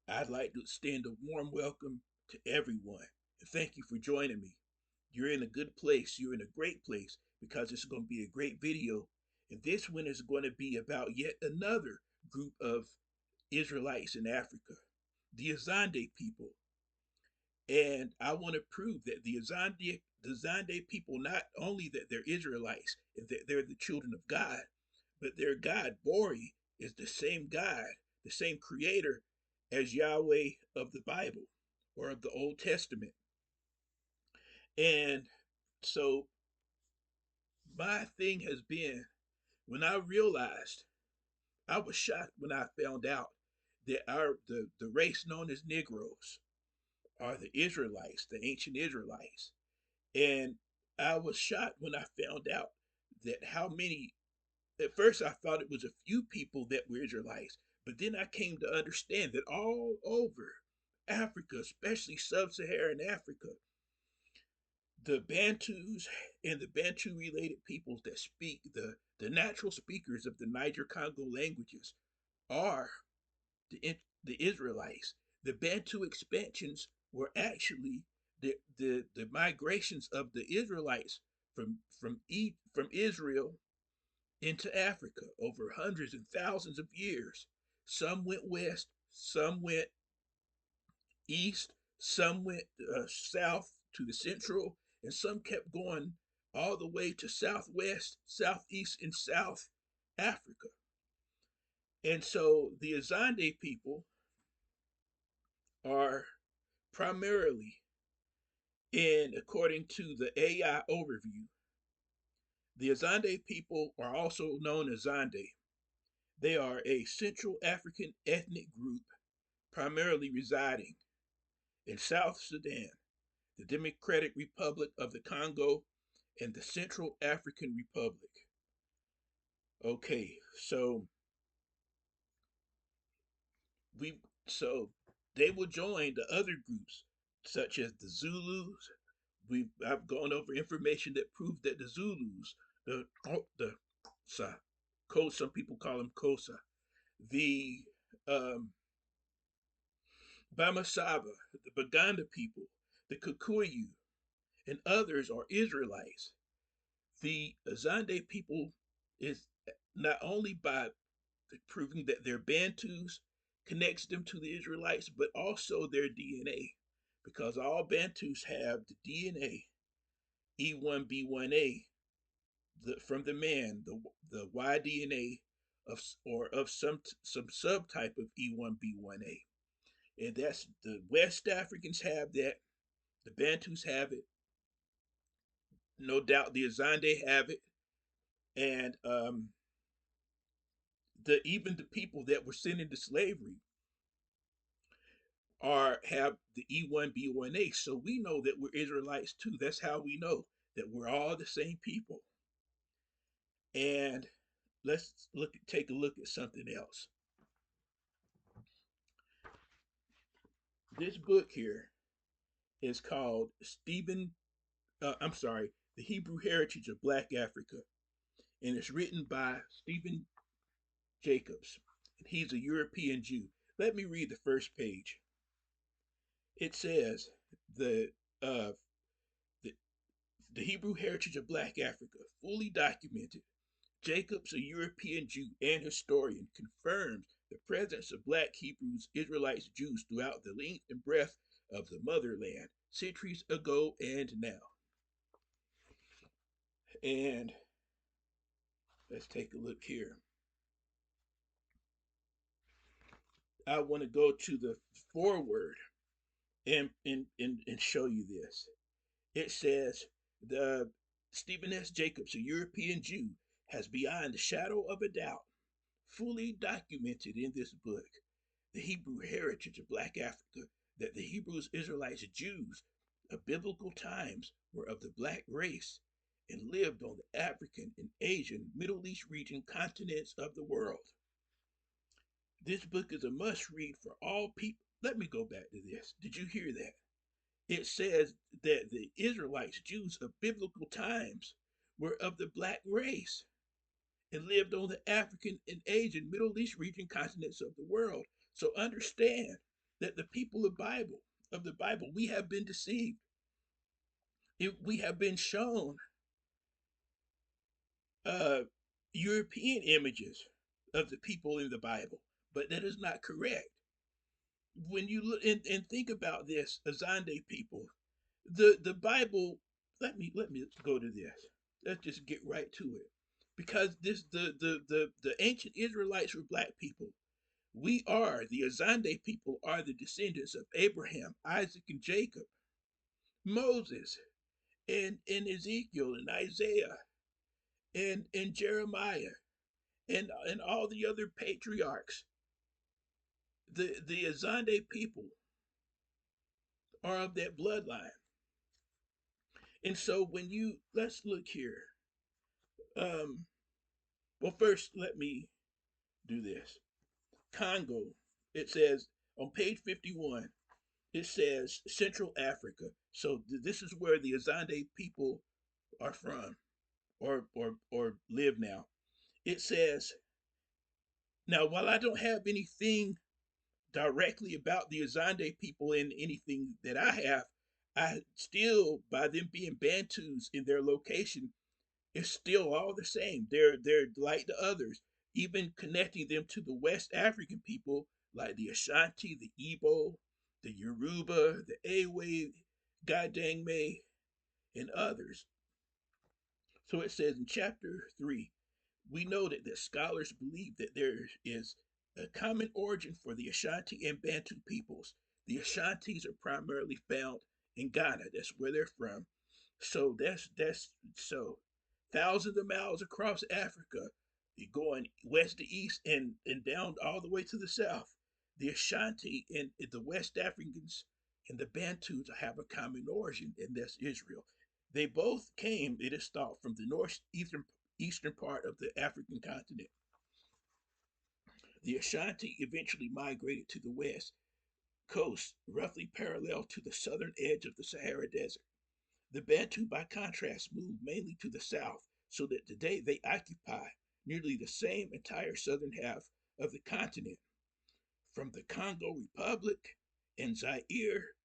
I'd like to extend a warm welcome to everyone and thank you for joining me. You're in a good place, you're in a great place because it's going to be a great video. And this one is going to be about yet another group of Israelites in Africa, the Azande people. And I want to prove that the Azande people, not only that they're Israelites and that they're the children of God, but their God, Mbori, is the same God, the same creator as Yahweh of the Bible or of the Old Testament. And so my thing has been when I realized, I was shocked when I found out that the race known as Negroes are the Israelites, the ancient Israelites. And I was shocked when I found out that how many, at first I thought it was a few people that were Israelites, but then I came to understand that all over Africa, especially sub-Saharan Africa, the Bantus and the Bantu related peoples that speak the natural speakers of the Niger Congo languages are the Israelites. The Bantu expansions were actually the migrations of the Israelites from Israel into Africa over hundreds and thousands of years. Some went west, some went east, some went south to the central, and some kept going all the way to southwest, southeast, and south Africa. And so the Azande people are primarily, and according to the AI overview, the Azande people are also known as Zande. They are a Central African ethnic group primarily residing in South Sudan, the Democratic Republic of the Congo, and the Central African Republic. Okay, we so they will join the other groups such as the Zulus. I've gone over information that proves that the Zulus, the Sa, some people call them Kosa, the um, Bamasaba, the Baganda people, the Kikuyu, and others are Israelites. The Azande people is not only by proving that they're Bantus connects them to the Israelites, but also their DNA, because all Bantus have the DNA E1B1A from the man, the Y DNA of some subtype of E1B1A, and that's the West Africans have that, the Bantus have it, no doubt the Azande have it, and the even the people that were sent into slavery are have the E1B1A. So we know that we're Israelites too. That's how we know that we're all the same people. And take a look at something else. This book here is called I'm sorry, The Hebrew Heritage of Black Africa. And it's written by Stephen Jacobs. He's a European Jew. Let me read the first page. It says the uh, the, the Hebrew heritage of Black Africa, fully documented. Jacobs, a European Jew and historian, confirms the presence of Black Hebrews, Israelites, Jews throughout the length and breadth of the motherland, centuries ago and now. And let's take a look here. I want to go to the foreword and show you this. It says the Stephen S. Jacobs, a European Jew, has beyond the shadow of a doubt fully documented in this book the Hebrew heritage of Black Africa, that the Hebrews, Israelites, Jews of biblical times were of the black race and lived on the African and Asian, Middle East region continents of the world. This book is a must read for all people. Let me go back to this. Did you hear that? It says that the Israelites, Jews of biblical times, were of the black race and lived on the African and Asian, Middle East region continents of the world. So understand that the people of the Bible, we have been deceived. We have been shown uh, European images of the people in the Bible, but that is not correct. When you look and think about this, Azande people, the Bible. Let me go to this. Let's just get right to it, because this the ancient Israelites were black people. We are the Azande people are the descendants of Abraham, Isaac, and Jacob, Moses, and Ezekiel, and Isaiah, and Jeremiah, and all the other patriarchs. The Azande people are of that bloodline. And so when you let's look here. Um, well, first let me do this. Congo. It says on page 51. It says Central Africa. So this is where the Azande people are from, or live now. It says now, while I don't have anything directly about the Azande people in anything that I have, I still, by them being Bantus in their location, it's still all the same. They're like the others, even connecting them to the West African people like the Ashanti, the Igbo, the Yoruba, the Awe, Gadangme, and others. So it says in chapter 3, we know that scholars believe that there is a common origin for the Ashanti and Bantu peoples. The Ashantis are primarily found in Ghana. That's where they're from. So that's so thousands of miles across Africa, going west to east and down all the way to the south. The Ashanti and the West Africans and the Bantus have a common origin, and that's Israel. They both came, it is thought, from the northeastern part of the African continent. The Ashanti eventually migrated to the west coast, roughly parallel to the southern edge of the Sahara Desert. The Bantu, by contrast, moved mainly to the south, so that today they occupy nearly the same entire southern half of the continent, from the Congo Republic and Zaire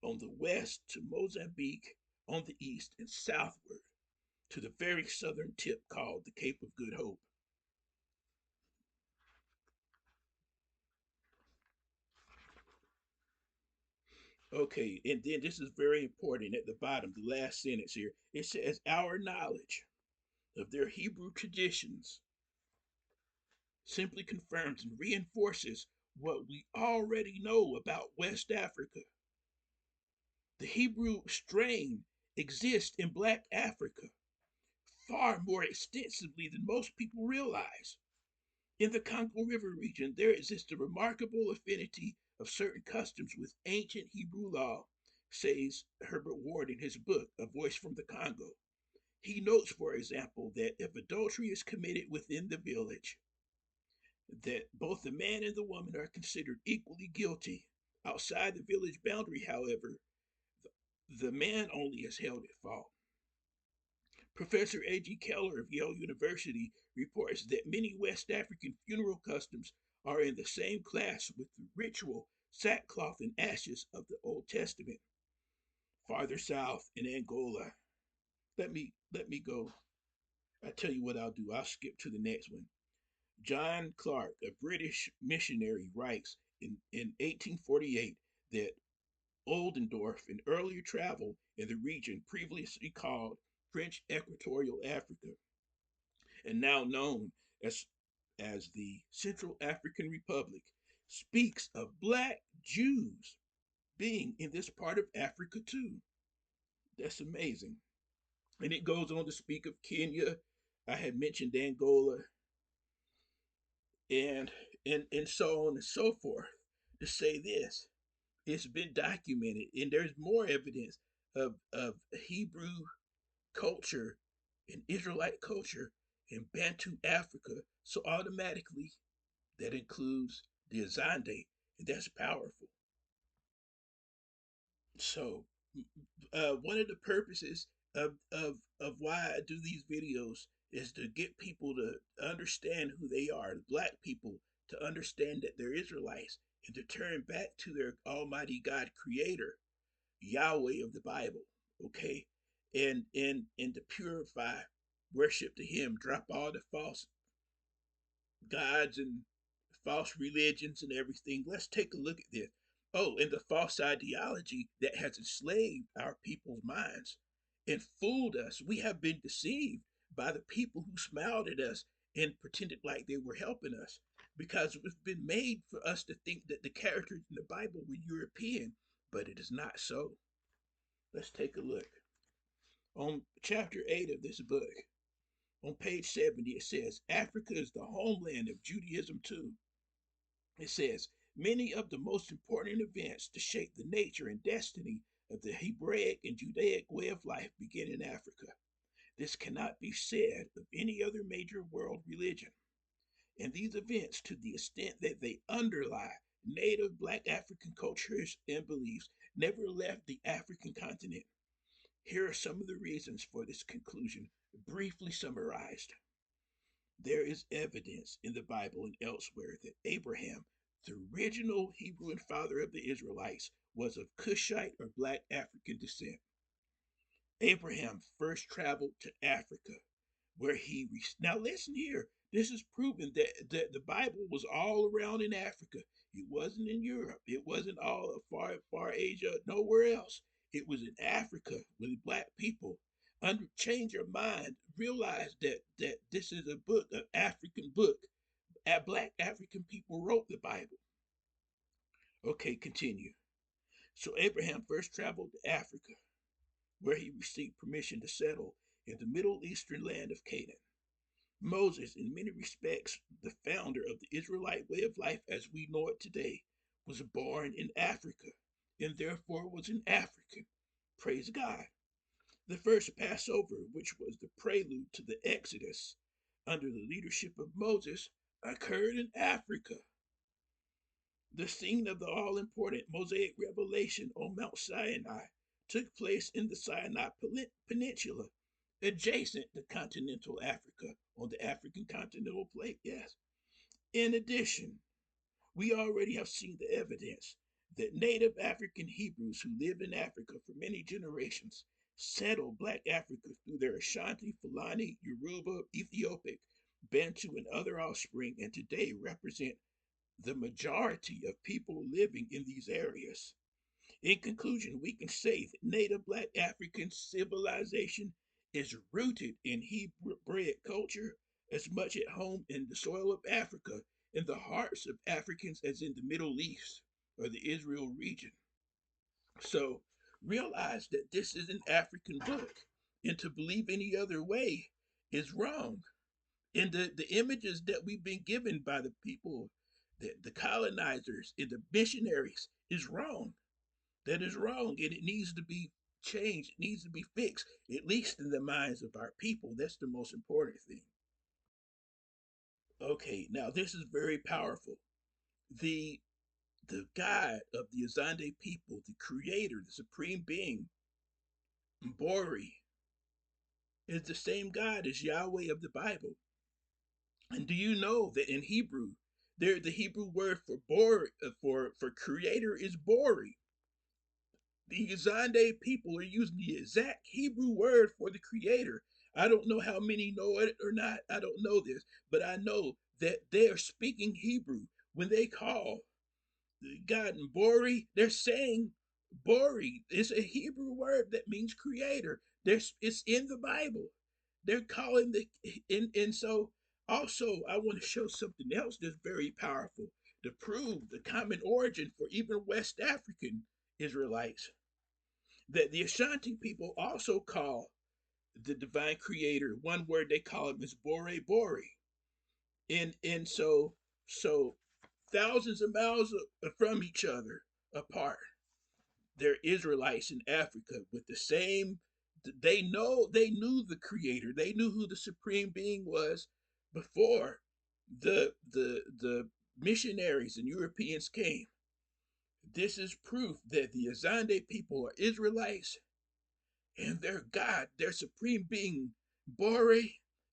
on the west to Mozambique on the east and southward to the very southern tip called the Cape of Good Hope. Okay, and then this is very important at the bottom, the last sentence here. It says, our knowledge of their Hebrew traditions simply confirms and reinforces what we already know about West Africa. The Hebrew strain exists in Black Africa far more extensively than most people realize. In the Congo River region, there exists a remarkable affinity of certain customs with ancient Hebrew law, says Herbert Ward in his book, A Voice from the Congo. He notes, for example, that if adultery is committed within the village, that both the man and the woman are considered equally guilty. Outside the village boundary, however, the man only is held at fault. Professor A.G. Keller of Yale University reports that many West African funeral customs are in the same class with the ritual sackcloth and ashes of the Old Testament. Farther south in Angola, let me go. I tell you what I'll do. I'll skip to the next one. John Clark, a British missionary, writes in 1848 that Oldendorf, an earlier travel in the region previously called French Equatorial Africa, and now known as, as the Central African Republic, speaks of black Jews being in this part of Africa too. That's amazing. And it goes on to speak of Kenya. I had mentioned Angola, and and so on and so forth, to say this. It's been documented, and there's more evidence of Hebrew culture and Israelite culture in Bantu Africa. So automatically, that includes the Azande, and that's powerful. So, one of the purposes of why I do these videos is to get people to understand who they are, the black people, to understand that they're Israelites and to turn back to their Almighty God Creator, Yahweh of the Bible, okay? And to purify worship to Him, drop all the false gods and false religions and everything. Let's take a look at this. Oh, and the false ideology that has enslaved our people's minds and fooled us. We have been deceived by the people who smiled at us and pretended like they were helping us, because it's been made for us to think that the characters in the Bible were European, but it is not so. Let's take a look. On chapter 8 of this book, on page 70, it says, Africa is the homeland of Judaism too. It says, many of the most important events to shape the nature and destiny of the Hebraic and Judaic way of life begin in Africa. This cannot be said of any other major world religion. And these events, to the extent that they underlie native Black African cultures and beliefs, never left the African continent. Here are some of the reasons for this conclusion, briefly summarized. There is evidence in the Bible and elsewhere that Abraham, the original Hebrew and father of the Israelites, was of Cushite or Black African descent. Abraham first traveled to Africa, where now listen here. This is proven that the Bible was all around in Africa. It wasn't in Europe. It wasn't all of far Asia, nowhere else. It was in Africa with Black people. Change your mind. Realize that this is a book, an African book. Black African people wrote the Bible. Okay, continue. So Abraham first traveled to Africa, where he received permission to settle in the Middle Eastern land of Canaan. Moses, in many respects, the founder of the Israelite way of life as we know it today, was born in Africa and therefore was an African. Praise God. The first Passover, which was the prelude to the Exodus under the leadership of Moses, occurred in Africa. The scene of the all-important Mosaic revelation on Mount Sinai took place in the Sinai Peninsula, adjacent to continental Africa, on the African continental plate, yes. In addition, we already have seen the evidence that native African Hebrews who lived in Africa for many generations settled Black Africa through their Ashanti, Fulani, Yoruba, Ethiopic, Bantu, and other offspring, and today represent the majority of people living in these areas. In conclusion, we can say that native Black African civilization is rooted in Hebraic culture as much at home in the soil of Africa, in the hearts of Africans as in the Middle East or the Israel region. So realize that this is an African book, and to believe any other way is wrong. And the images that we've been given by the people, the colonizers and the missionaries, is wrong. That is wrong, and it needs to be changed. It needs to be fixed, at least in the minds of our people. That's the most important thing. Okay, now this is very powerful. The God of the Azande people, the creator, the supreme being, Mbori, is the same God as Yahweh of the Bible. And do you know that in Hebrew, the Hebrew word for creator is Bori. The Azande people are using the exact Hebrew word for the creator. I don't know how many know it or not. I don't know this, but I know that they are speaking Hebrew. When they call God Mbori, they're saying Bori. It's a Hebrew word that means creator. It's in the Bible. They're calling and so also I want to show something else that's very powerful to prove the common origin for even West African Israelites. That the Ashanti people also call the divine creator, one word they call him is Bore Bori. And so thousands of miles from each other apart, they're Israelites in Africa with the same. They knew the creator. They knew who the supreme being was before the missionaries and Europeans came. This is proof that the Azande people are Israelites, and their God, their supreme being, Bore,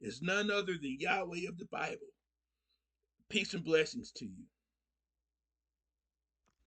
is none other than Yahweh of the Bible. Peace and blessings to you.